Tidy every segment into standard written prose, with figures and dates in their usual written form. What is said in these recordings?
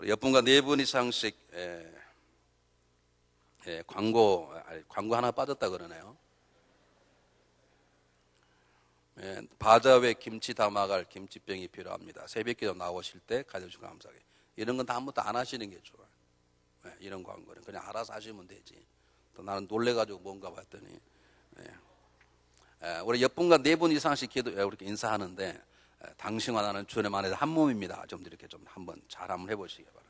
옆분과 4분 이상씩 광고 하나 빠졌다 그러네요. 바자회 김치 담아갈 김치병이 필요합니다. 새벽기도 나오실 때 가져주시면 감사하게. 이런 건 다음부터 안 하시는 게 좋아요. 이런 광고는 그냥 알아서 하시면 되지. 또 나는 놀래가지고 뭔가 봤더니 우리 옆분과 4분 이상씩 기도 이렇게 인사하는데 당신과 나는 주님 안에서 한 몸입니다. 좀 이렇게 좀 한번 잘 한번 해보시기 바랍니다.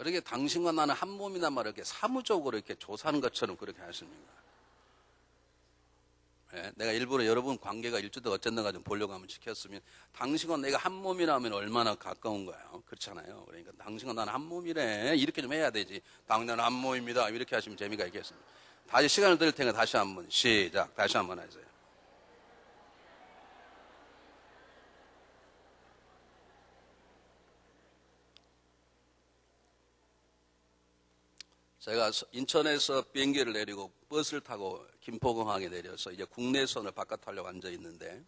이렇게 당신과 나는 한 몸이란 말을 이렇게 사무적으로 이렇게 조사하는 것처럼 그렇게 하십니까? 내가 일부러 여러분 관계가 일주도 어쨌는가 좀 보려고 하면 시켰으면 당신과 내가 한 몸이라면 얼마나 가까운 거예요. 그렇잖아요. 그러니까 당신과 나는 한 몸이래. 이렇게 좀 해야 되지. 당신은 한 몸입니다. 이렇게 하시면 재미가 있겠습니다. 다시 시간을 드릴 테니까 다시 한번 시작. 다시 한번 하세요. 제가 인천에서 비행기를 내리고 버스를 타고 김포공항에 내려서 이제 국내선을 바깥 타려고 앉아 있는데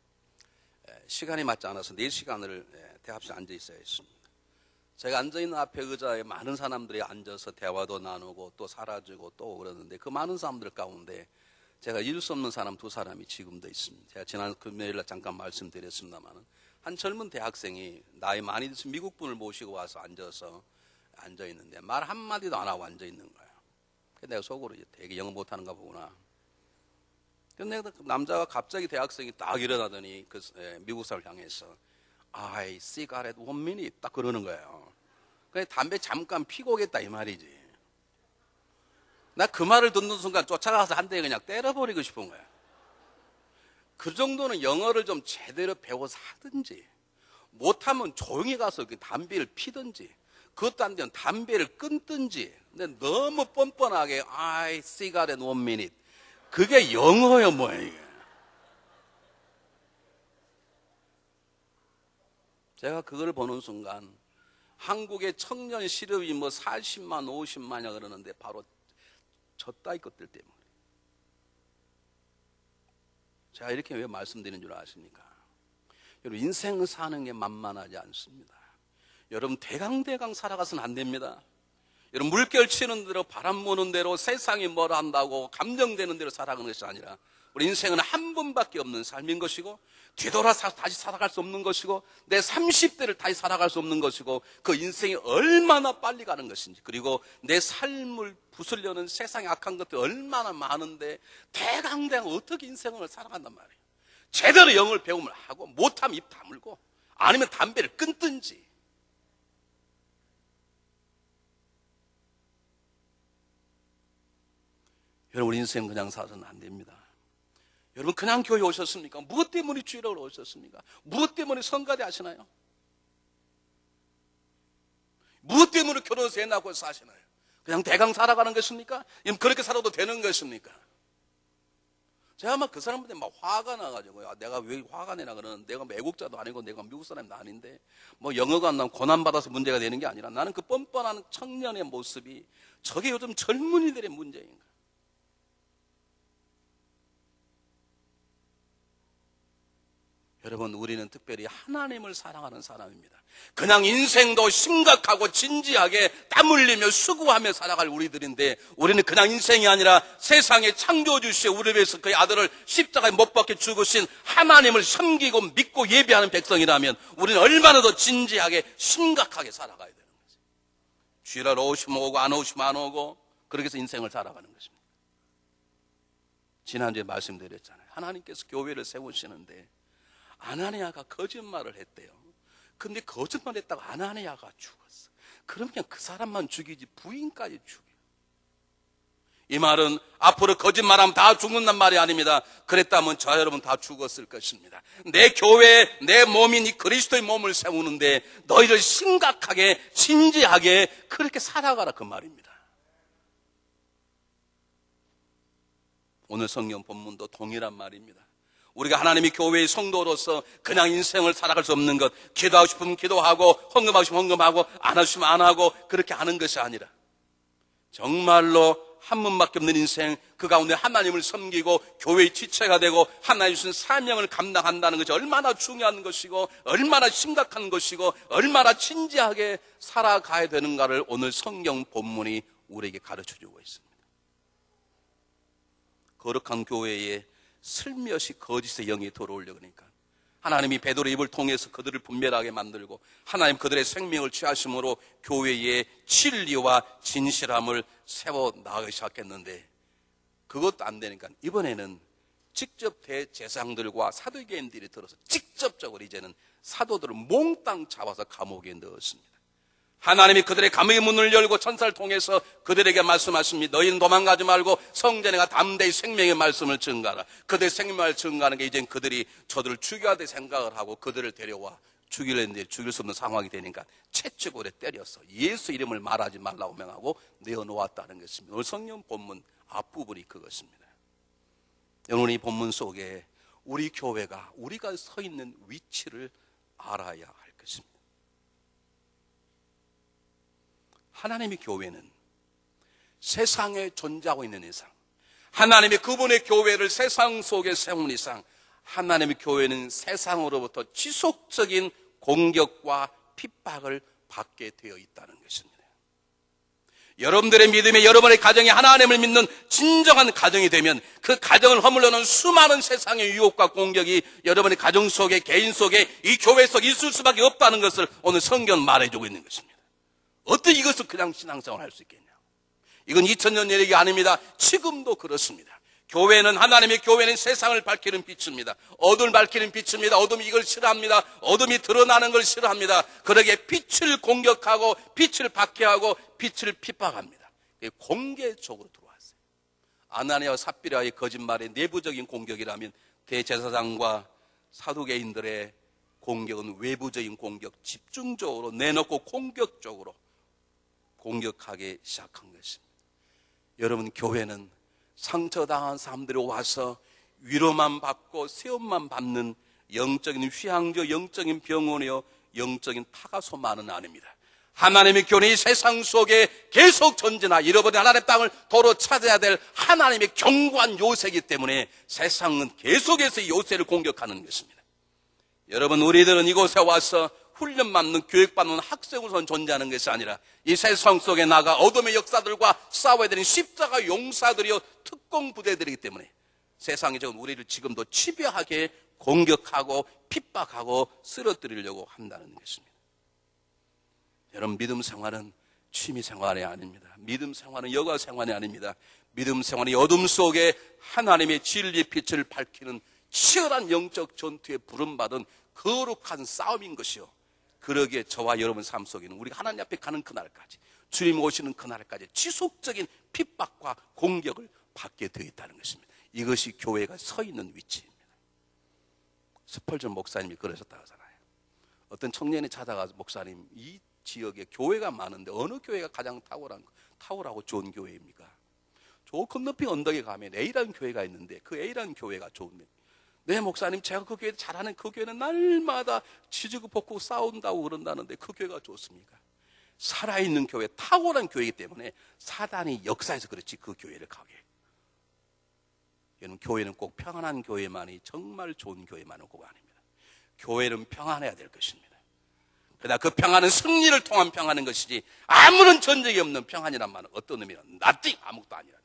시간이 맞지 않아서 4시간을 대합실에 앉아 있어야 했습니다. 제가 앉아 있는 앞에 의자에 많은 사람들이 앉아서 대화도 나누고 또 사라지고 또 그러는데 그 많은 사람들 가운데 제가 잊을 수 없는 사람 2사람이 지금도 있습니다. 제가 지난 금요일에 잠깐 말씀드렸습니다만 한 젊은 대학생이 나이 많이 드신 미국분을 모시고 와서 앉아 있는데 말 한마디도 안 하고 앉아 있는 거예요. 내가 속으로 되게 영어 못하는가 보구나. 근데 그 남자가 갑자기 대학생이 딱 일어나더니 그 미국 사람을 향해서 I cigarette 1 minute 딱 그러는 거예요. 그냥 담배 잠깐 피고 오겠다 이 말이지. 나 그 말을 듣는 순간 쫓아가서 한 대 그냥 때려버리고 싶은 거야. 그 정도는 영어를 좀 제대로 배워서 하든지 못하면 조용히 가서 담배를 피든지 그것도 안 되면 담배를 끊든지. 근데 너무 뻔뻔하게 I cigarette 1 minute 그게 영어예요 뭐야 이게. 제가 그걸 보는 순간 한국의 청년 실업이 뭐 40만 50만이야 그러는데 바로 저 따위 것들 때문에. 제가 이렇게 왜 말씀드리는 줄 아십니까? 여러분 인생을 사는 게 만만하지 않습니다. 여러분 대강대강 살아가서는 안 됩니다. 여러분 물결 치는 대로 바람 부는 대로 세상이 뭐라 한다고 감정되는 대로 살아가는 것이 아니라 우리 인생은 한 번밖에 없는 삶인 것이고 뒤돌아서 다시 살아갈 수 없는 것이고 내 30대를 다시 살아갈 수 없는 것이고 그 인생이 얼마나 빨리 가는 것인지 그리고 내 삶을 부수려는 세상의 악한 것들이 얼마나 많은데 대강대강 어떻게 인생을 살아간단 말이에요. 제대로 영어를 배움을 하고 못하면 입 다물고 아니면 담배를 끊든지. 여러분 우리 인생 그냥 살아서는 안 됩니다. 여러분 그냥 교회 오셨습니까? 무엇 때문에 주일에 오셨습니까? 무엇 때문에 성가대 하시나요? 무엇 때문에 결혼해서 애 낳고 사시나요? 그냥 대강 살아가는 것입니까? 그렇게 살아도 되는 것입니까? 제가 막 그 사람한테 막 화가 나가지고 내가 왜 화가 내나 그러는 내가 애국자도 아니고 내가 미국 사람도 아닌데 뭐 영어가 안 나면 고난받아서 문제가 되는 게 아니라 나는 그 뻔뻔한 청년의 모습이 저게 요즘 젊은이들의 문제인가? 여러분 우리는 특별히 하나님을 사랑하는 사람입니다. 그냥 인생도 심각하고 진지하게 땀 흘리며 수고하며 살아갈 우리들인데 우리는 그냥 인생이 아니라 세상에 창조주시오 우리 위해서 그의 아들을 십자가에 못 박혀 죽으신 하나님을 섬기고 믿고 예배하는 백성이라면 우리는 얼마나 더 진지하게 심각하게 살아가야 되는 거죠. 주일날 오시면 오고 안 오시면 안 오고 그렇게 해서 인생을 살아가는 것입니다. 지난주에 말씀드렸잖아요. 하나님께서 교회를 세우시는데 아나니아가 거짓말을 했대요. 근데 거짓말 했다고 아나니아가 죽었어. 그럼 그냥 그 사람만 죽이지 부인까지 죽여. 이 말은 앞으로 거짓말하면 다 죽는단 말이 아닙니다. 그랬다면 저 여러분 다 죽었을 것입니다. 내 교회, 내 몸인 이 그리스도의 몸을 세우는데 너희를 심각하게 진지하게 그렇게 살아가라 그 말입니다. 오늘 성경 본문도 동일한 말입니다. 우리가 하나님의 교회의 성도로서 그냥 인생을 살아갈 수 없는 것, 기도하고 싶으면 기도하고 헌금하고 싶으면 헌금하고 안 하고 싶으면 안 하고 그렇게 하는 것이 아니라 정말로 한 번밖에 없는 인생, 그 가운데 하나님을 섬기고 교회의 지체가 되고 하나님 주신 사명을 감당한다는 것이 얼마나 중요한 것이고 얼마나 심각한 것이고 얼마나 진지하게 살아가야 되는가를 오늘 성경 본문이 우리에게 가르쳐주고 있습니다. 거룩한 교회에 슬며시 거짓의 영이 들어오려고 하니까 하나님이 베드로의 입을 통해서 그들을 분별하게 만들고 하나님 그들의 생명을 취하심으로 교회의 진리와 진실함을 세워 나가기 시작했는데 그것도 안 되니까 이번에는 직접 대제사장들과 사두개인들이 들어서 직접적으로 이제는 사도들을 몽땅 잡아서 감옥에 넣었습니다. 하나님이 그들의 감옥의 문을 열고 천사를 통해서 그들에게 말씀하십니다. 너희는 도망가지 말고 성전에 가 담대히 생명의 말씀을 증가하라. 그들의 생명을 증가하는 게 이젠 그들이 저들을 죽여야 될 생각을 하고 그들을 데려와 죽이려는데 죽일 수 없는 상황이 되니까 채찍으로 때려서 예수 이름을 말하지 말라고 명하고 내어놓았다는 것입니다. 오늘 성경 본문 앞부분이 그것입니다. 오늘 이 본문 속에 우리 교회가 우리가 서 있는 위치를 알아야 할 것입니다. 하나님의 교회는 세상에 존재하고 있는 이상, 하나님이 그분의 교회를 세상 속에 세운 이상, 하나님의 교회는 세상으로부터 지속적인 공격과 핍박을 받게 되어 있다는 것입니다. 여러분들의 믿음이 여러분의 가정이 하나님을 믿는 진정한 가정이 되면 그 가정을 허물려는 수많은 세상의 유혹과 공격이 여러분의 가정 속에, 개인 속에, 이 교회 속에 있을 수밖에 없다는 것을 오늘 성경은 말해주고 있는 것입니다. 어떻게 이것을 그냥 신앙생활을 할 수 있겠냐? 이건 2000년 얘기 아닙니다. 지금도 그렇습니다. 교회는 하나님의 교회는 세상을 밝히는 빛입니다. 어둠을 밝히는 빛입니다. 어둠이 이걸 싫어합니다. 어둠이 드러나는 걸 싫어합니다. 그러기에 빛을 공격하고 빛을 박해하고 빛을 핍박합니다. 공개적으로 들어왔어요. 아나니아와 삽비라의 거짓말의 내부적인 공격이라면 대제사장과 사두개인들의 공격은 외부적인 공격, 집중적으로 내놓고 공격적으로 공격하기 시작한 것입니다. 여러분, 교회는 상처당한 사람들이 와서 위로만 받고 세움만 받는 영적인 휴양저, 영적인 병원이요, 영적인 타가소만은 아닙니다. 하나님의 교회는 이 세상 속에 계속 전진하 잃어버린 하나님의 땅을 도로 찾아야 될 하나님의 견고한 요새이기 때문에 세상은 계속해서 이 요새를 공격하는 것입니다. 여러분, 우리들은 이곳에 와서 훈련받는, 교육받는 학생으로서 존재하는 것이 아니라 이 세상 속에 나가 어둠의 역사들과 싸워야 되는 십자가 용사들이요, 특공 부대들이기 때문에 세상이 지금 우리를 지금도 치벼하게 공격하고 핍박하고 쓰러뜨리려고 한다는 것입니다. 여러분, 믿음 생활은 취미 생활이 아닙니다. 믿음 생활은 여가 생활이 아닙니다. 믿음 생활은 어둠 속에 하나님의 진리의 빛을 밝히는 치열한 영적 전투에 부름받은 거룩한 싸움인 것이요, 그러기에 저와 여러분 삶 속에는 우리가 하나님 앞에 가는 그날까지, 주님 오시는 그날까지 지속적인 핍박과 공격을 받게 되어 있다는 것입니다. 이것이 교회가 서 있는 위치입니다. 스펄전 목사님이 그러셨다고 하잖아요. 어떤 청년이 찾아가서, 목사님, 이 지역에 교회가 많은데 어느 교회가 가장 탁월하고 좋은 교회입니까? 저 건너편 언덕에 가면 A라는 교회가 있는데 그 A라는 교회가 좋은데, 네, 목사님, 제가 그 교회 잘하는 그 교회는 날마다 치지고 볶고 싸운다고 그런다는데 그 교회가 좋습니까? 살아있는 교회, 탁월한 교회이기 때문에 사단이 역사에서 그렇지 그 교회를 가게. 여러분, 교회는 꼭 평안한 교회만이 정말 좋은 교회만은 꼭 아닙니다. 교회는 평안해야 될 것입니다. 그러나 그 평안은 승리를 통한 평안인 것이지 아무런 전쟁이 없는 평안이란 말은 어떤 의미는 nothing, 아무것도 아니라.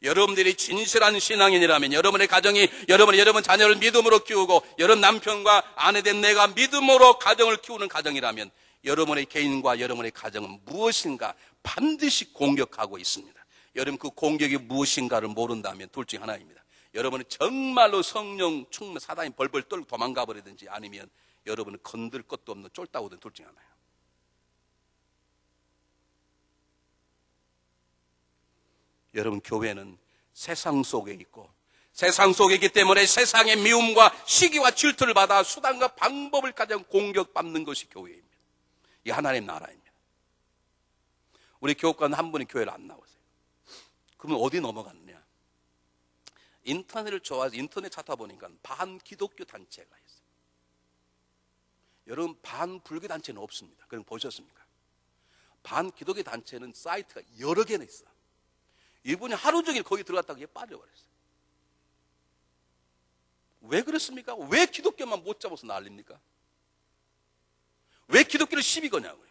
여러분들이 진실한 신앙인이라면 여러분의 가정이, 여러분 자녀를 믿음으로 키우고 여러분 남편과 아내된 내가 믿음으로 가정을 키우는 가정이라면 여러분의 개인과 여러분의 가정은 무엇인가 반드시 공격하고 있습니다. 여러분, 그 공격이 무엇인가를 모른다면 둘 중 하나입니다. 여러분은 정말로 성령 충만, 사단이 벌벌 떨고 도망가 버리든지 아니면 여러분은 건들 것도 없는 쫄따구든 둘 중 하나예요. 여러분, 교회는 세상 속에 있고 세상 속에 있기 때문에 세상의 미움과 시기와 질투를 받아 수단과 방법을 가장 공격받는 것이 교회입니다. 이 하나님 나라입니다. 우리 교육관 한 분이 교회를 안 나오세요. 그러면 어디 넘어갔느냐? 인터넷을 좋아해서 인터넷 찾아보니까 반기독교 단체가 있어요. 여러분, 반불교 단체는 없습니다. 그럼 보셨습니까? 반기독교 단체는 사이트가 여러 개나 있어요. 이분이 하루 종일 거기 들어갔다가 그게 빠져버렸어요. 왜 그렇습니까? 왜 기독교만 못 잡아서 난립니까? 왜 기독교를 시비 거냐고요.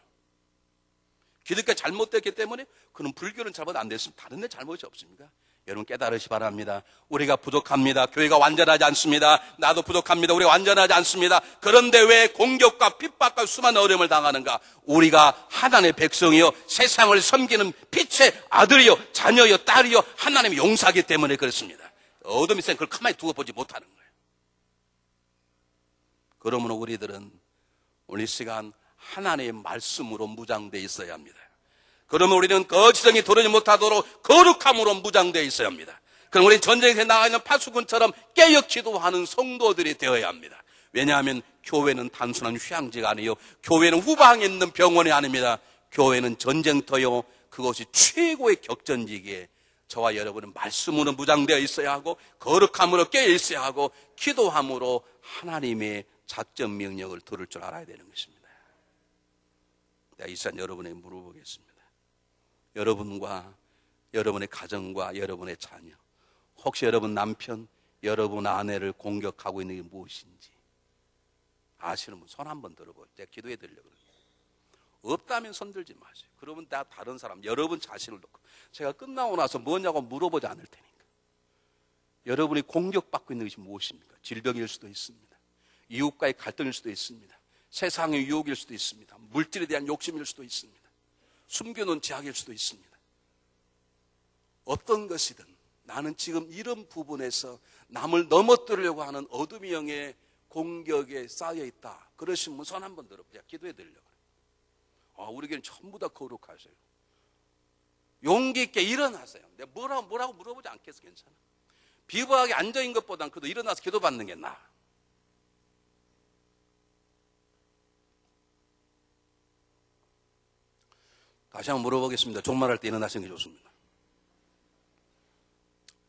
기독교가 잘못됐기 때문에 그는 불교는 잘못 안 됐으면 다른 데 잘못이 없습니까? 여러분 깨달으시 바랍니다. 우리가 부족합니다. 교회가 완전하지 않습니다. 나도 부족합니다. 우리가 완전하지 않습니다. 그런데 왜 공격과 핍박과 수많은 어려움을 당하는가? 우리가 하나님의 백성이요 세상을 섬기는 빛의 아들이요 자녀요 딸이요 하나님의 용사이기 때문에 그렇습니다. 어둠이 있으면 그걸 가만히 두고 보지 못하는 거예요. 그러므로 우리들은 오늘 이 시간 하나님의 말씀으로 무장되어 있어야 합니다. 그러면 우리는 거짓성이 드러나지 못하도록 거룩함으로 무장되어 있어야 합니다. 그럼 우리는 전쟁에 나가 있는 파수꾼처럼 깨어 기도하는 성도들이 되어야 합니다. 왜냐하면 교회는 단순한 휴양지가 아니에요. 교회는 후방에 있는 병원이 아닙니다. 교회는 전쟁터요. 그것이 최고의 격전지기에 저와 여러분은 말씀으로 무장되어 있어야 하고 거룩함으로 깨어 있어야 하고 기도함으로 하나님의 작전 명령을 들을 줄 알아야 되는 것입니다. 내가 이 시간 여러분에게 물어보겠습니다. 여러분과 여러분의 가정과 여러분의 자녀, 혹시 여러분 남편, 여러분 아내를 공격하고 있는 게 무엇인지 아시는 분 손 한번 들어보세요. 제가 기도해 드리려고 그래요. 없다면 손 들지 마세요. 그러면 다 다른 사람, 여러분 자신을 놓고 제가 끝나고 나서 뭐냐고 물어보지 않을 테니까. 여러분이 공격받고 있는 것이 무엇입니까? 질병일 수도 있습니다. 이웃과의 갈등일 수도 있습니다. 세상의 유혹일 수도 있습니다. 물질에 대한 욕심일 수도 있습니다. 숨겨놓은 제약일 수도 있습니다. 어떤 것이든 나는 지금 이런 부분에서 남을 넘어뜨리려고 하는 어둠의 영의 공격에 쌓여 있다. 그러시면 손 한번 들어보자. 기도해 드리려고. 우리 교회는 전부 다 거룩하세요. 용기 있게 일어나세요. 내가 뭐라고 물어보지 않겠어. 괜찮아. 비범하게 앉아있는 것보단 그래도 일어나서 기도받는 게 나아. 다시 한번 물어보겠습니다. 종말할 때 일어나시는 게 좋습니다.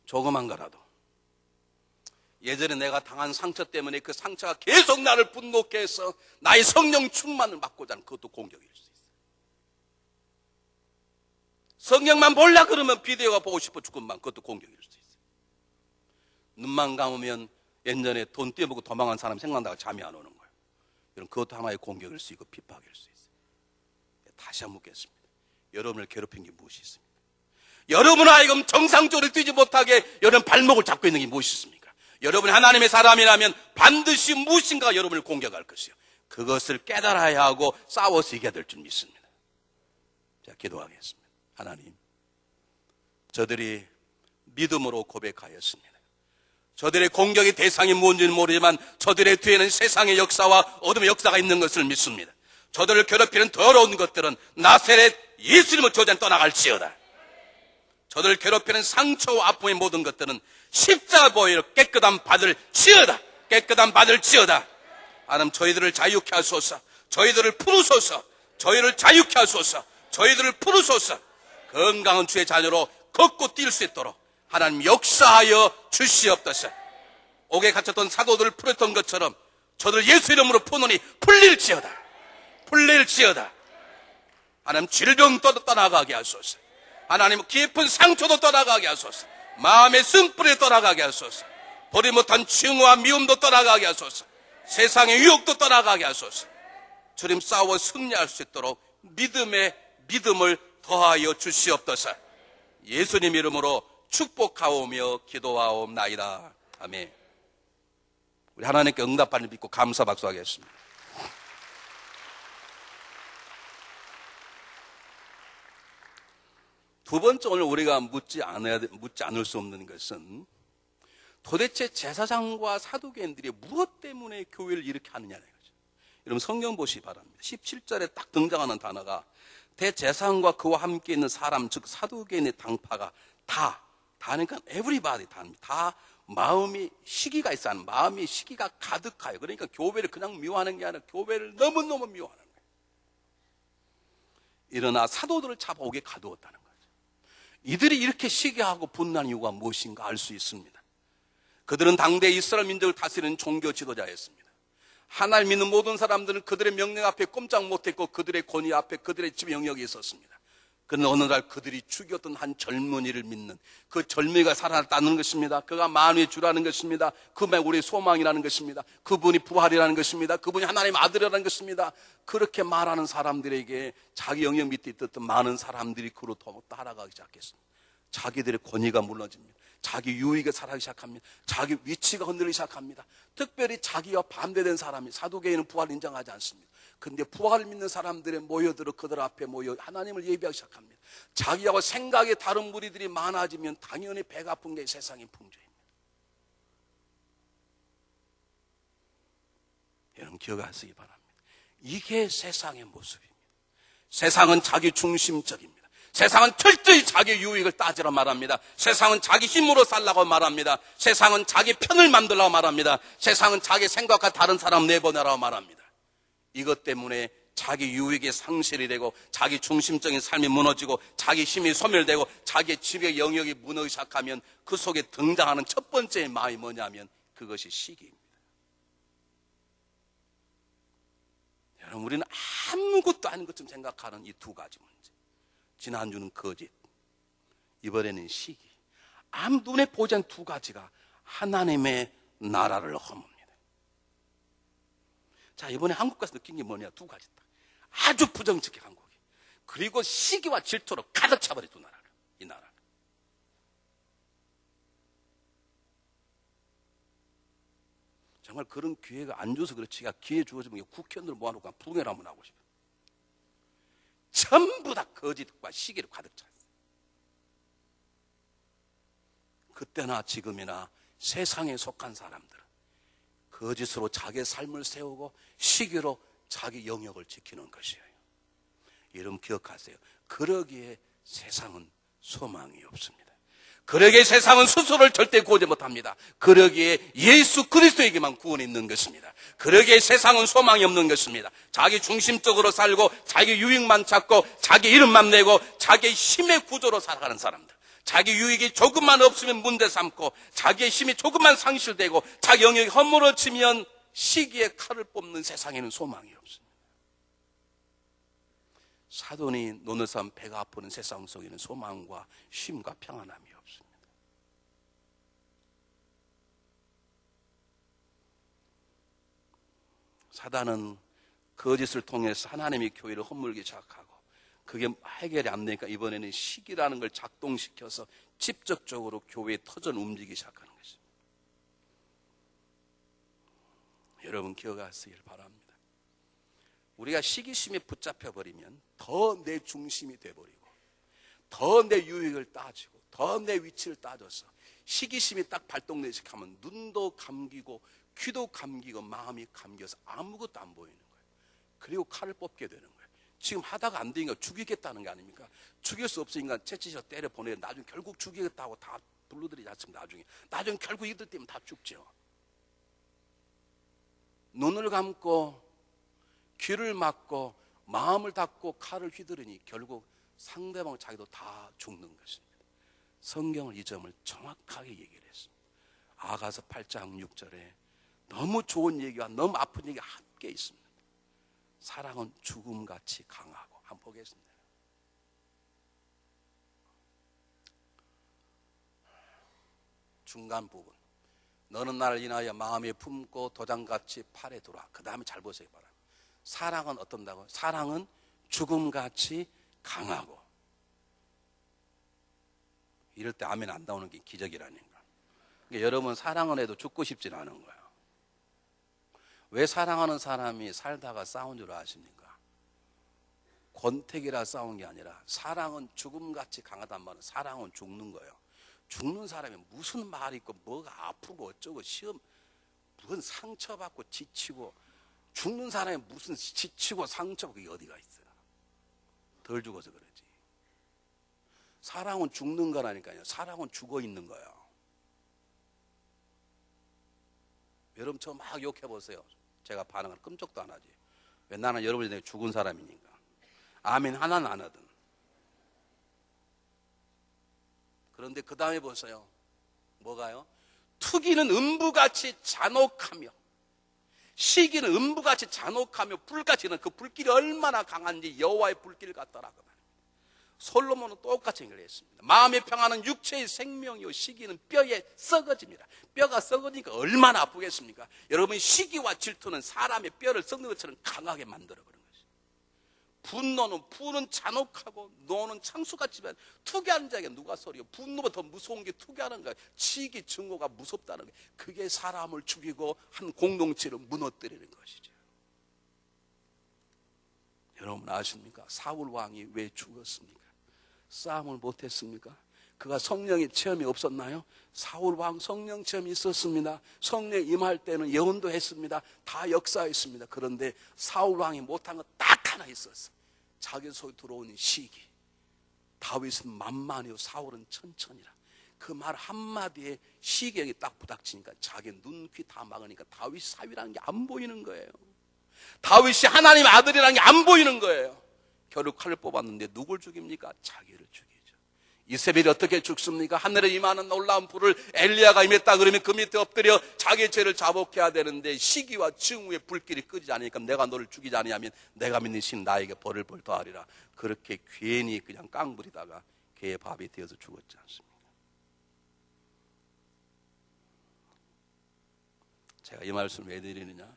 조그만 거라도. 예전에 내가 당한 상처 때문에 그 상처가 계속 나를 분노케 해서 나의 성령 충만을 막고자 하는 그것도 공격일 수 있어요. 성령만 몰라 그러면 비디오가 보고 싶어 죽건만 그것도 공격일 수 있어요. 눈만 감으면 예전에 돈 떼먹고 도망간 사람 생각나다가 잠이 안 오는 거예요. 여러분 그것도 하나의 공격일 수 있고 핍박일 수 있어요. 다시 한번 묻겠습니다. 여러분을 괴롭힌 게 무엇이 있습니까? 여러분 하여금 정상적으로 뛰지 못하게 여러분 발목을 잡고 있는 게 무엇이 있습니까? 여러분이 하나님의 사람이라면 반드시 무엇인가 여러분을 공격할 것이요. 그것을 깨달아야 하고 싸워서 이겨야 될 줄 믿습니다. 자, 기도하겠습니다. 하나님, 저들이 믿음으로 고백하였습니다. 저들의 공격의 대상이 뭔지는 모르지만 저들의 뒤에는 세상의 역사와 어둠의 역사가 있는 것을 믿습니다. 저들을 괴롭히는 더러운 것들은 나사렛 예수님을 저자는 떠나갈지어다. 저들을 괴롭히는 상처와 아픔의 모든 것들은 십자가 보혈로 깨끗한 받을 지어다. 깨끗한 받을 지어다. 하나님 저희들을 자유케 하소서. 저희들을 풀으소서. 저희를 자유케 하소서. 저희들을 풀으소서. 건강한 주의 자녀로 걷고 뛸 수 있도록 하나님 역사하여 주시옵소서. 옥에 갇혔던 사도들을 풀었던 것처럼 저들 예수 이름으로 푸노니 풀릴지어다. 풀릴지어다. 하나님 질병도 떠나가게 하소서. 하나님 깊은 상처도 떠나가게 하소서. 마음의 쓴뿌리 떠나가게 하소서. 보리 못한 증오와 미움도 떠나가게 하소서. 세상의 유혹도 떠나가게 하소서. 주님 싸워 승리할 수 있도록 믿음을 더하여 주시옵소서. 예수님 이름으로 축복하오며 기도하옵나이다. 아멘. 우리 하나님께 응답받는 믿고 감사 박수하겠습니다. 두 번째 오늘 우리가 묻지 않을 수 없는 것은 도대체 제사장과 사두개인들이 무엇 때문에 교회를 이렇게 하느냐는 거죠. 여러분 성경 보시기 바랍니다. 17절에 딱 등장하는 단어가 대제사장과 그와 함께 있는 사람 즉 사두개인의 당파가 다 그러니까 everybody 다 마음이 시기가 있어요. 마음이 시기가 가득하여. 그러니까 교회를 그냥 미워하는 게 아니라 교회를 너무너무 미워하는 거예요. 일어나 사도들을 잡아오게 가두었다는 거예요. 이들이 이렇게 시기하고 분노한 이유가 무엇인가 알 수 있습니다. 그들은 당대 이스라엘 민족을 다스리는 종교 지도자였습니다. 하나님 믿는 모든 사람들은 그들의 명령 앞에 꼼짝 못했고 그들의 권위 앞에 그들의 지배 영역이 있었습니다. 그는 어느 날 그들이 죽였던 한 젊은이를 믿는 그 젊은이가 살아났다는 것입니다. 그가 만유의 주라는 것입니다. 그분이 우리의 소망이라는 것입니다. 그분이 부활이라는 것입니다. 그분이 하나님의 아들이라는 것입니다. 그렇게 말하는 사람들에게 자기 영역 밑에 있었던 많은 사람들이 그로 따라가기 시작했습니다. 자기들의 권위가 무너집니다. 자기 유익에 살아가기 시작합니다. 자기 위치가 흔들리기 시작합니다. 특별히 자기와 반대된 사람이, 사두개인은 부활을 인정하지 않습니다. 근데 부활을 믿는 사람들이 모여들어 그들 앞에 모여 하나님을 예배하기 시작합니다. 자기하고 생각이 다른 무리들이 많아지면 당연히 배가 아픈 게 세상의 풍조입니다. 여러분 기억하시기 바랍니다. 이게 세상의 모습입니다. 세상은 자기 중심적입니다. 세상은 철저히 자기 유익을 따지라 말합니다. 세상은 자기 힘으로 살라고 말합니다. 세상은 자기 편을 만들라고 말합니다. 세상은 자기 생각과 다른 사람 내보내라고 말합니다. 이것 때문에 자기 유익이 상실이 되고 자기 중심적인 삶이 무너지고 자기 힘이 소멸되고 자기 지배 영역이 무너지기 시작하면 그 속에 등장하는 첫 번째 마음이 뭐냐면 그것이 시기입니다. 여러분 우리는 아무것도 아닌 것처럼 생각하는 이 두 가지 문제. 지난주는 거짓, 이번에는 시기. 아무 눈에 보지 않는 두 가지가 하나님의 나라를 허뭅니다. 자, 이번에 한국 가서 느낀 게 뭐냐? 두 가지다. 아주 부정적인 한국이. 그리고 시기와 질투로 가득 차버린 두 나라를. 이 나라를. 정말 그런 기회가 안 줘서 그렇지. 기회 주어지면 국회의원들 모아놓고 부흥회를 한번 하고 싶어요. 전부 다 거짓과 시기로 가득 차 있어요. 그때나 지금이나 세상에 속한 사람들은 거짓으로 자기의 삶을 세우고 시기로 자기 영역을 지키는 것이에요. 여러분 기억하세요. 그러기에 세상은 소망이 없습니다. 그러기에 세상은 스스로를 절대 구하지 못합니다. 그러기에 예수 그리스도에게만 구원이 있는 것입니다. 그러기에 세상은 소망이 없는 것입니다. 자기 중심적으로 살고 자기 유익만 찾고 자기 이름만 내고 자기 힘의 구조로 살아가는 사람들. 자기 유익이 조금만 없으면 문제 삼고 자기의 힘이 조금만 상실되고 자기 영역이 허물어지면 시기에 칼을 뽑는 세상에는 소망이 없습니다. 사돈이 노는 사람 배가 아프는 세상 속에는 소망과 쉼과 평안함이 없습니다. 사단은 거짓을 통해서 하나님의 교회를 허물기 시작하고 그게 해결이 안 되니까 이번에는 시기라는 걸 작동시켜서 직접적으로 교회의 터전 움직이기 시작하는 것입니다. 여러분 기억하시길 바랍니다. 우리가 시기심에 붙잡혀버리면 더 내 중심이 돼버리고 더 내 유익을 따지고 더 내 위치를 따져서 시기심이 딱 발동되기 시작하면 눈도 감기고 귀도 감기고 마음이 감겨서 아무것도 안 보이는 거예요. 그리고 칼을 뽑게 되는 거예요. 지금 하다가 안 되니까 죽이겠다는 게 아닙니까? 죽일 수 없으니까 채찍으로 때려 보내요. 나중에 결국 죽이겠다고 다 불러들이지 않습니다. 나중에 결국 이들 때문에 다 죽죠. 눈을 감고 귀를 막고 마음을 닫고 칼을 휘두르니 결국 상대방 자기도 다 죽는 것입니다. 성경은 이 점을 정확하게 얘기를 했습니다. 아가서 8장 6절에 너무 좋은 얘기와 너무 아픈 얘기가 함께 있습니다. 사랑은 죽음같이 강하고. 한번 보겠습니다. 중간 부분. 너는 나를 인하여 마음에 품고 도장같이 팔에 두라. 그 다음에 잘 보세요. 사랑은 어떤다고? 사랑은 죽음같이 강하고. 이럴 때 아멘 안 나오는 게 기적이라니까. 그러니까 여러분 사랑은 해도 죽고 싶진 않은 거예요. 왜 사랑하는 사람이 살다가 싸운 줄 아십니까? 권태기라 싸운 게 아니라 사랑은 죽음같이 강하단 말은 사랑은 죽는 거예요. 죽는 사람이 무슨 말이 있고 뭐가 아프고 어쩌고 시험 무슨 상처받고 지치고 죽는 사람이 무슨 지치고 상처받고 그게 어디가 있어요? 덜 죽어서 그러지. 사랑은 죽는 거라니까요. 사랑은 죽어 있는 거예요. 여러분 저 막 욕해보세요. 제가 반응을 끔찍도 안 하지. 왜? 나는 여러분이 내가 죽은 사람이니까. 아멘 하나는 안 하든. 그런데 그 다음에 보세요. 뭐가요? 투기는 음부같이 잔혹하며 시기는 음부같이 잔혹하며 불같이는 그 불길이 얼마나 강한지 여호와의 불길 같더라 그 말입니다. 솔로몬은 똑같이 얘기했습니다. 마음의 평안은 육체의 생명이요 시기는 뼈에 썩어집니다. 뼈가 썩으니까 얼마나 아프겠습니까? 여러분, 시기와 질투는 사람의 뼈를 썩는 것처럼 강하게 만들어버린 것이죠. 분노는 푸는 잔혹하고 노는 창수같지만 투기하는 자에게 누가 소리요? 분노보다 더 무서운 게 투기하는 거예요. 시기 증오가 무섭다는 거예요. 그게 사람을 죽이고 한 공동체를 무너뜨리는 것이죠. 여러분 아십니까? 사울 왕이 왜 죽었습니까? 싸움을 못했습니까? 그가 성령의 체험이 없었나요? 사울 왕 성령 체험이 있었습니다. 성령 임할 때는 예언도 했습니다. 다 역사했습니다. 그런데 사울 왕이 못한 건 딱 하나 있었어. 자기 속에 들어오는 시기. 다윗은 만만해요, 사울은 천천히라. 그 말 한마디에 시경이 딱 부닥치니까 자기 눈, 귀 다 막으니까 다윗 사위라는 게 안 보이는 거예요. 다윗이 하나님의 아들이라는 게 안 보이는 거예요. 결국 칼을 뽑았는데 누굴 죽입니까? 자기를 죽이죠. 이세벨이 어떻게 죽습니까? 하늘에 임하는 놀라운 불을 엘리야가 임했다 그러면 그 밑에 엎드려 자기의 죄를 자복해야 되는데 시기와 증오의 불길이 끄지 않으니까 내가 너를 죽이지 아니하면 내가 믿는 신 나에게 벌을 더하리라. 그렇게 괜히 그냥 깡부리다가 개의 밥이 되어서 죽었지 않습니까? 제가 이 말씀을 왜 드리느냐?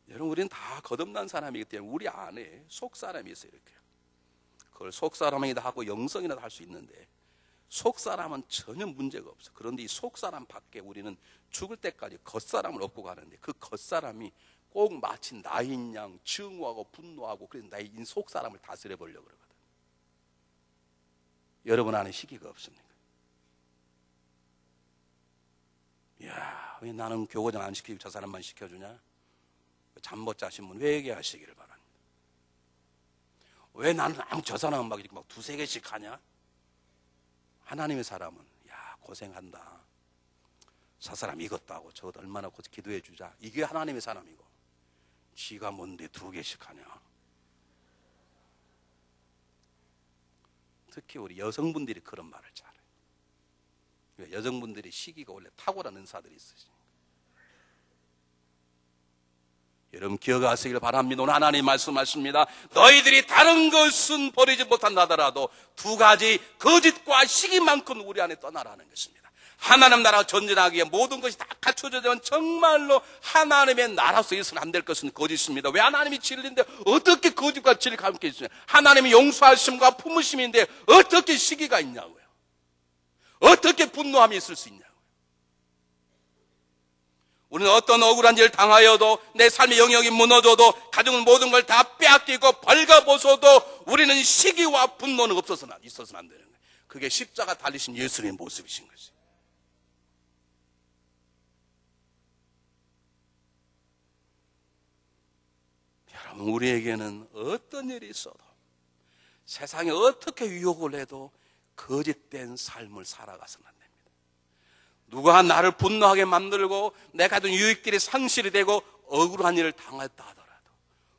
여러분, 우리는 다 거듭난 사람이기 때문에 우리 안에 속사람이 있어요. 이렇게 그걸 속사람이다 하고 영성이라도 할 수 있는데 속사람은 전혀 문제가 없어. 그런데 이 속사람 밖에 우리는 죽을 때까지 겉사람을 얻고 가는데 그 겉사람이 꼭 마치 나인 양 증오하고 분노하고 그래서 나의 속사람을 다스려 보려고 그러거든. 여러분 안에 시기가 없습니까? 야, 왜 나는 교고장 안 시키고 저 사람만 시켜주냐? 잠 못 자신 분 회개하시기를 바랍니다. 왜 나는 저 사람은 막 이렇게 막 두세 개씩 하냐? 하나님의 사람은 야, 고생한다. 저 사람 이것도 하고 저것도 얼마나 기도해 주자. 이게 하나님의 사람이고 지가 뭔데 두 개씩 하냐? 특히 우리 여성분들이 그런 말을 잘해요. 여성분들이 시기가 원래 탁월한 은사들이 있으시니까. 여러분 기억하시길 바랍니다. 오늘 하나님 말씀하십니다. 너희들이 다른 것은 버리지 못한다더라도 두 가지 거짓과 시기만큼 우리 안에 떠나라는 것입니다. 하나님 나라가 전진하기에 모든 것이 다 갖춰져 되면 정말로 하나님의 나라에서 있어서는 안 될 것은 거짓입니다. 왜 하나님이 진리인데 어떻게 거짓과 진리가 함께 있으냐? 하나님이 용서하심과 품으심인데 어떻게 시기가 있냐고요? 어떻게 분노함이 있을 수 있냐고요? 우리는 어떤 억울한 일을 당하여도 내 삶의 영역이 무너져도 가정은 모든 걸 다 빼앗기고 벌거벗어도 우리는 시기와 분노는 있어서는 안 되는 거예요. 그게 십자가 달리신 예수님의 모습이신 거죠. 여러분 우리에게는 어떤 일이 있어도 세상에 어떻게 유혹을 해도 거짓된 삶을 살아가서는 안 됩니다. 누가 나를 분노하게 만들고 내가 하던 유익들이 상실이 되고 억울한 일을 당했다 하더라도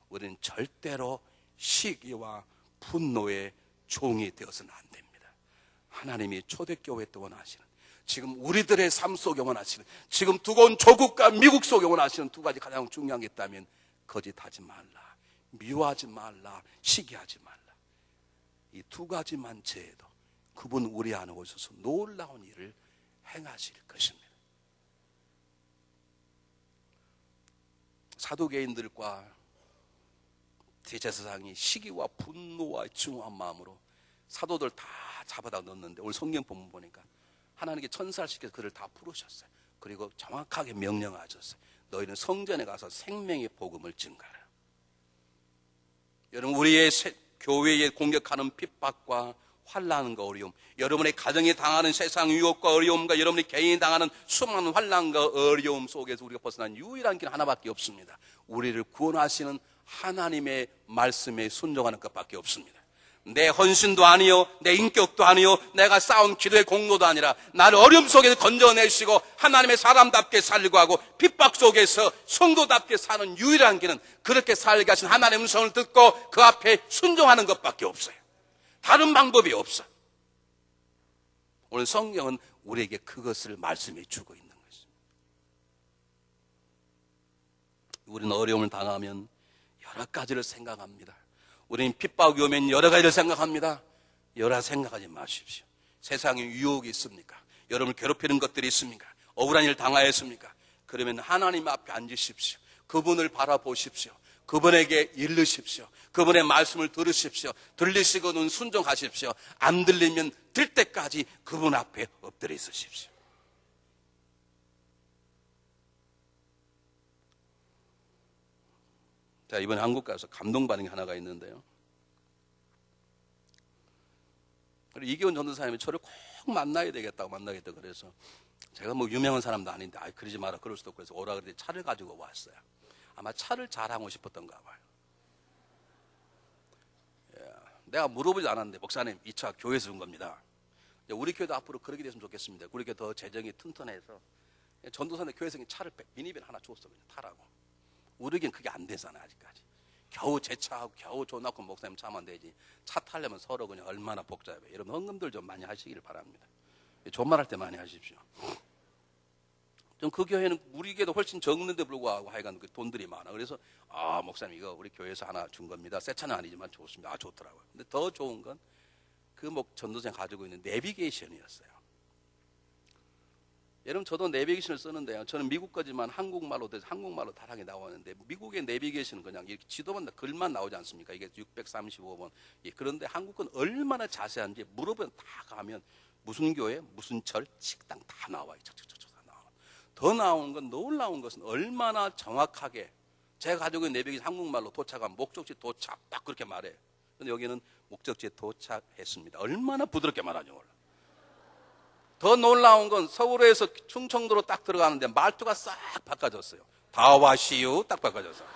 우리는 절대로 시기와 분노의 종이 되어서는 안 됩니다. 하나님이 초대교회 때 원하시는, 지금 우리들의 삶 속에 원하시는, 지금 두꺼운 조국과 미국 속에 원하시는 두 가지 가장 중요한 게 있다면 거짓하지 말라, 미워하지 말라, 시기하지 말라. 이 두 가지만 제해도 그분 우리 안에 오셔서 놀라운 일을 행하실 것입니다. 사두개인들과 대제사장이 시기와 분노와 증오한 마음으로 사도들 다 잡아다 넣었는데 오늘 성경 본문 보니까 하나님께 천사를 시켜서 그를 다 부르셨어요. 그리고 정확하게 명령하셨어요. 너희는 성전에 가서 생명의 복음을 증가하라. 여러분 우리의 교회에 공격하는 핍박과 환난과 어려움, 여러분의 가정이 당하는 세상 유혹과 어려움과 여러분의 개인이 당하는 수많은 환난과 어려움 속에서 우리가 벗어난 유일한 길 하나밖에 없습니다. 우리를 구원하시는 하나님의 말씀에 순종하는 것밖에 없습니다. 내 헌신도 아니요, 내 인격도 아니요, 내가 쌓은 기도의 공로도 아니라 나를 어려움 속에서 건져내시고 하나님의 사람답게 살고 하고 핍박 속에서 성도답게 사는 유일한 길은 그렇게 살게 하신 하나님의 음성을 듣고 그 앞에 순종하는 것밖에 없어요. 다른 방법이 없어. 오늘 성경은 우리에게 그것을 말씀해 주고 있는 것입니다. 우리는 어려움을 당하면 여러 가지를 생각합니다. 우리는 핍박이 오면 여러 가지를 생각합니다. 여러 생각하지 마십시오. 세상에 유혹이 있습니까? 여러분을 괴롭히는 것들이 있습니까? 억울한 일 당하였습니까? 그러면 하나님 앞에 앉으십시오. 그분을 바라보십시오. 그분에게 일르십시오. 그분의 말씀을 들으십시오. 들리시고는 순종하십시오. 안 들리면 들 때까지 그분 앞에 엎드려 있으십시오. 자, 이번에 한국 가서 감동받은 게 하나가 있는데요. 이기훈 전도사님이 저를 꼭 만나야 되겠다고 그래서 제가 뭐 유명한 사람도 아닌데 그러지 마라 그럴 수도 없고 그래서 오라 그랬더니 차를 가지고 왔어요. 아마 차를 자랑하고 싶었던가 봐요. 내가 물어보지 않았는데 목사님 이 차 교회에서 준 겁니다. 우리 교회도 앞으로 그렇게 됐으면 좋겠습니다. 우리 교회 더 재정이 튼튼해서 전도사님 교회에서 차를 미니밴 하나 줬어 그냥 타라고. 우리에겐 그게 안 되잖아요 아직까지. 겨우 제 차하고 겨우 줘놓고 목사님 차면 되지. 차 타려면 서로 그냥 얼마나 복잡해. 여러분 헌금들 좀 많이 하시기를 바랍니다. 존말할 때 많이 하십시오. 좀 그 교회는 우리 교회도 훨씬 적는데 불구하고 하여간 그 돈들이 많아. 그래서 목사님 이거 우리 교회에서 하나 준 겁니다. 새 차는 아니지만 좋습니다. 좋더라고요. 근데 더 좋은 건 그 전도사님 가지고 있는 내비게이션이었어요. 여러분 저도 내비게이션을 쓰는데요. 저는 미국 거지만 한국말로 다양하게 나오는데 미국의 내비게이션은 그냥 이렇게 지도만 글만 나오지 않습니까? 이게 635번. 그런데 한국 건 얼마나 자세한지 물어보면 다 가면 무슨 교회, 무슨 절, 식당 다 나와요. 다 나와. 더 나온 건 놀라운 것은 얼마나 정확하게 제가 가지고 있는 내비게이션 한국말로 도착한 목적지 도착 딱 그렇게 말해요. 근데 여기는 목적지에 도착했습니다. 얼마나 부드럽게 말하죠. 몰라. 더 놀라운 건 서울에서 충청도로 딱 들어가는데 말투가 싹 바꿔졌어요. 다 와시유 딱 바꿔졌어요.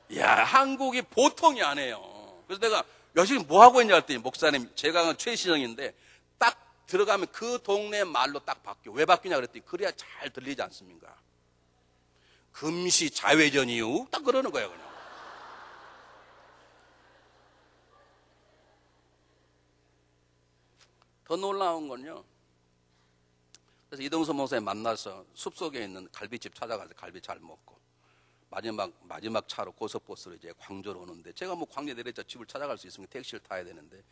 이야, 한국이 보통이 아니에요. 그래서 내가 열심히 뭐 하고 있냐 했더니 목사님 제가 최시정인데 딱 들어가면 그 동네 말로 딱 바뀌어. 왜 바뀌냐 그랬더니 그래야 잘 들리지 않습니까? 금시 자회전이요 딱 그러는 거예요 그냥. 더 놀라운 건요. 그래서 이동선 목사님 만나서 숲속에 있는 갈비집 찾아가서 갈비 잘 먹고 마지막 차로 고속버스로 이제 광주로 오는데 제가 뭐 광주에 내려서 집을 찾아갈 수 있으면 택시를 타야 되는데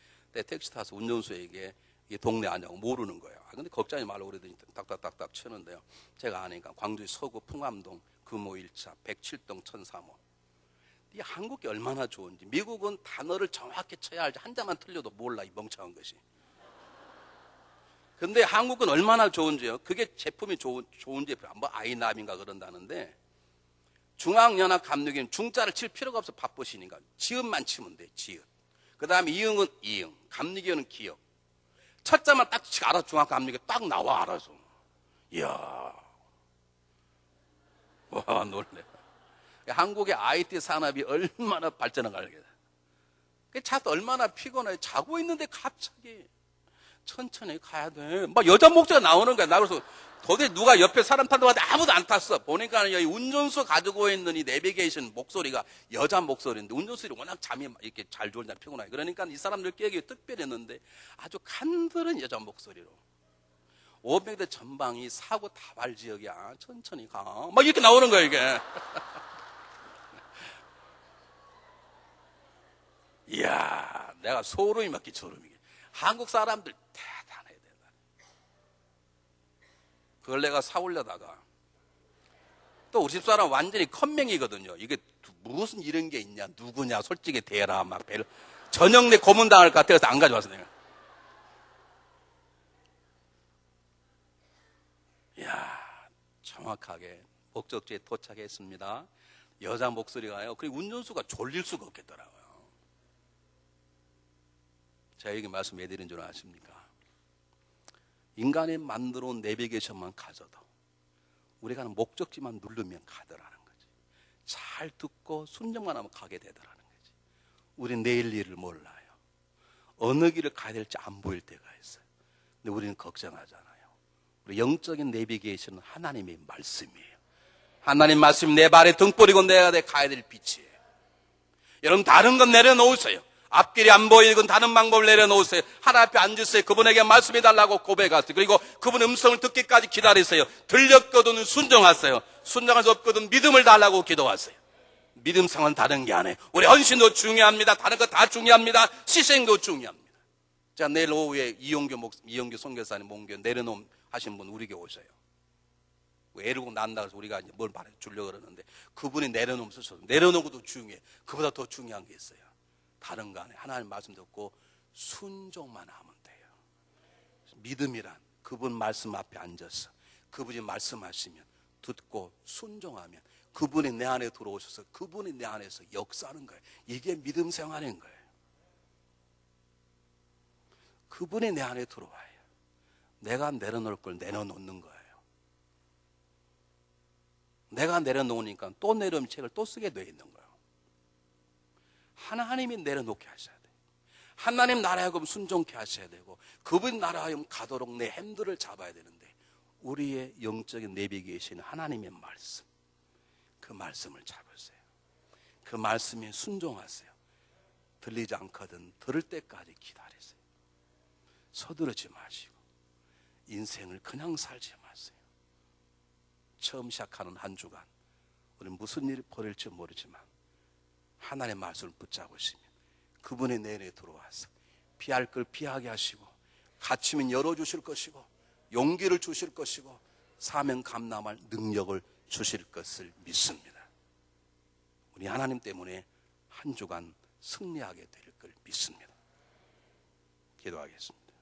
택시 타서 운전수에게 이 동네 아냐고 모르는 거예요. 근데 걱정하지 말라고 그러더니 딱딱딱딱 치는데요. 제가 아니까 광주의 서구 풍암동 금호 1차 107동 1003호. 이 한국이 얼마나 좋은지. 미국은 단어를 정확히 쳐야 알지 한 자만 틀려도 몰라 이 멍청한 것이. 근데 한국은 얼마나 좋은지요. 그게 제품이 좋은 제품. 뭐 아이남인가 그런다는데 중앙연합감독위는 중자를 칠 필요가 없어 바쁘시니까 지읒만 치면 돼. 지읒. 그 다음에 이응은 이응. 감리교는 기억. 첫 자만 딱 알아서 중앙감독위 딱 나와 알아서. 이야. 와 놀래. 한국의 IT 산업이 얼마나 발전을 가게 돼. 차도 얼마나 피곤해. 자고 있는데 갑자기. 천천히 가야 돼. 막 여자 목소리가 나오는 거야. 나 그래서 도대체 누가 옆에 사람 타는데 아무도 안 탔어. 보니까 이 운전수 가지고 있는 이 내비게이션 목소리가 여자 목소리인데 운전수들이 워낙 잠이 이렇게 잘 졸냐 피곤하게. 그러니까 이 사람들 깨기 특별했는데 아주 간드는 여자 목소리로. 500대 전방이 사고 다발 지역이야. 천천히 가. 막 이렇게 나오는 거야 이게. 이야, 내가 소름이 막기 소름이게. 한국 사람들 대단해야 된다. 그걸 내가 사오려다가 또 우리 집사람 완전히 컴맹이거든요. 이게 무슨 이런 게 있냐, 누구냐, 솔직히 대라 막 저녁 내 고문당할 것 같아서 안 가져왔어 내가. 이야, 정확하게 목적지에 도착했습니다. 여자 목소리가요. 그리고 운전수가 졸릴 수가 없겠더라고요. 제가 이렇게 말씀해드린 줄 아십니까? 인간이 만들어 온 내비게이션만 가져도 우리가 하는 목적지만 누르면 가더라는 거지. 잘 듣고 순정만 하면 가게 되더라는 거지. 우리는 내일 일을 몰라요. 어느 길을 가야 될지 안 보일 때가 있어요. 근데 우리는 걱정하잖아요. 우리 영적인 내비게이션은 하나님의 말씀이에요. 하나님 말씀이 내 발의 등불이고 내가 가야 될 빛이에요. 여러분 다른 건 내려놓으세요. 앞길이 안 보이건 다른 방법을 내려놓으세요. 하나님 앞에 앉으세요. 그분에게 말씀해달라고 고백하세요. 그리고 그분 음성을 듣기까지 기다리세요. 들렸거든 순종하세요. 순종할 수 없거든 믿음을 달라고 기도하세요. 믿음 생활은 다른 게 아니에요. 우리 헌신도 중요합니다. 다른 거 다 중요합니다. 희생도 중요합니다. 자, 내일 오후에 이용규 선교사님 목교 내려놓음 하신 분 우리 교회 오세요. 애르고 난다 해서 우리가 이제 뭘 말해주려고 그러는데 그분이 내려놓으면 쓰셔서 내려놓은 것도 중요해. 그보다 더 중요한 게 있어요. 다른 거 안에 하나님 말씀 듣고 순종만 하면 돼요. 믿음이란 그분 말씀 앞에 앉아서 그분이 말씀하시면 듣고 순종하면 그분이 내 안에 들어오셔서 그분이 내 안에서 역사하는 거예요. 이게 믿음 생활인 거예요. 그분이 내 안에 들어와요. 내가 내려놓을 걸 내려놓는 거예요. 내가 내려놓으니까 또 내려놓은 책을 또 쓰게 돼 있는 거예요. 하나님이 내려놓게 하셔야 돼요. 하나님 나라하고 순종케 하셔야 되고 그분 나라하여 가도록 내 핸들을 잡아야 되는데 우리의 영적인 내비게이션은 하나님의 말씀. 그 말씀을 잡으세요. 그 말씀에 순종하세요. 들리지 않거든 들을 때까지 기다리세요. 서두르지 마시고 인생을 그냥 살지 마세요. 처음 시작하는 한 주간 우리는 무슨 일이 벌일지 모르지만 하나님의 말씀을 붙잡으시면 그분의 내내 들어와서 피할 걸 피하게 하시고 갇히면 열어주실 것이고 용기를 주실 것이고 사명 감당할 능력을 주실 것을 믿습니다. 우리 하나님 때문에 한 주간 승리하게 될 걸 믿습니다. 기도하겠습니다.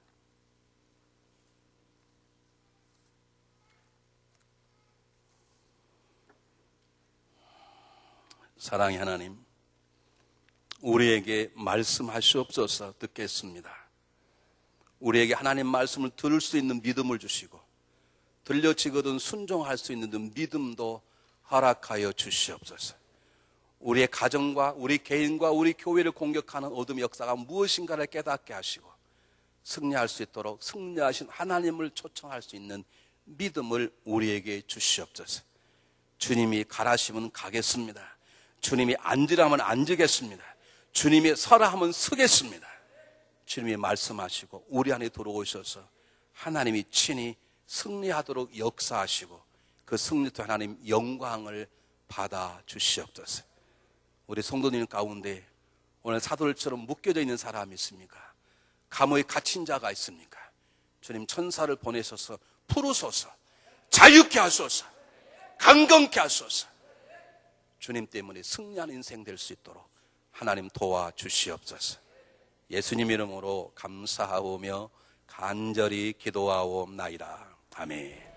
사랑의 하나님, 우리에게 말씀하시옵소서. 듣겠습니다. 우리에게 하나님 말씀을 들을 수 있는 믿음을 주시고 들려지거든 순종할 수 있는 믿음도 허락하여 주시옵소서. 우리의 가정과 우리 개인과 우리 교회를 공격하는 어둠의 역사가 무엇인가를 깨닫게 하시고 승리할 수 있도록 승리하신 하나님을 초청할 수 있는 믿음을 우리에게 주시옵소서. 주님이 가라시면 가겠습니다. 주님이 앉으라면 앉으겠습니다. 주님이 서라 하면 서겠습니다. 주님이 말씀하시고 우리 안에 들어오셔서 하나님이 친히 승리하도록 역사하시고 그 승리도 하나님 영광을 받아 주시옵소서. 우리 성도님 가운데 오늘 사도들처럼 묶여져 있는 사람이 있습니까? 감옥에 갇힌 자가 있습니까? 주님 천사를 보내셔서 풀으소서, 자유케 하소서, 강건케 하소서. 주님 때문에 승리한 인생 될 수 있도록 하나님 도와주시옵소서. 예수님 이름으로 감사하오며 간절히 기도하옵나이다. 아멘.